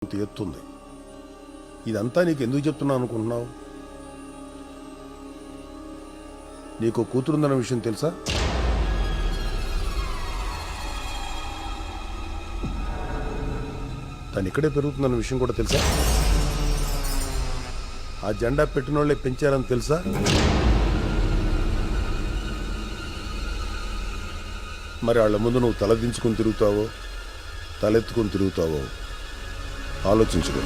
ఇంత ఎత్తుంది. ఇదంతా నీకు ఎందుకు చెప్తున్నాను అనుకుంటున్నావు? నీకు కూతురుందన్న విషయం తెలుసా? తను ఇక్కడే పెరుగుతుందన్న విషయం కూడా తెలుసా? ఆ జెండా పెట్టిన వాళ్ళే పెంచారని తెలుసా? మరి వాళ్ళ ముందు నువ్వు తలదించుకుని తిరుగుతావో తలెత్తుకుని తిరుగుతావో ఆలోచించుకో.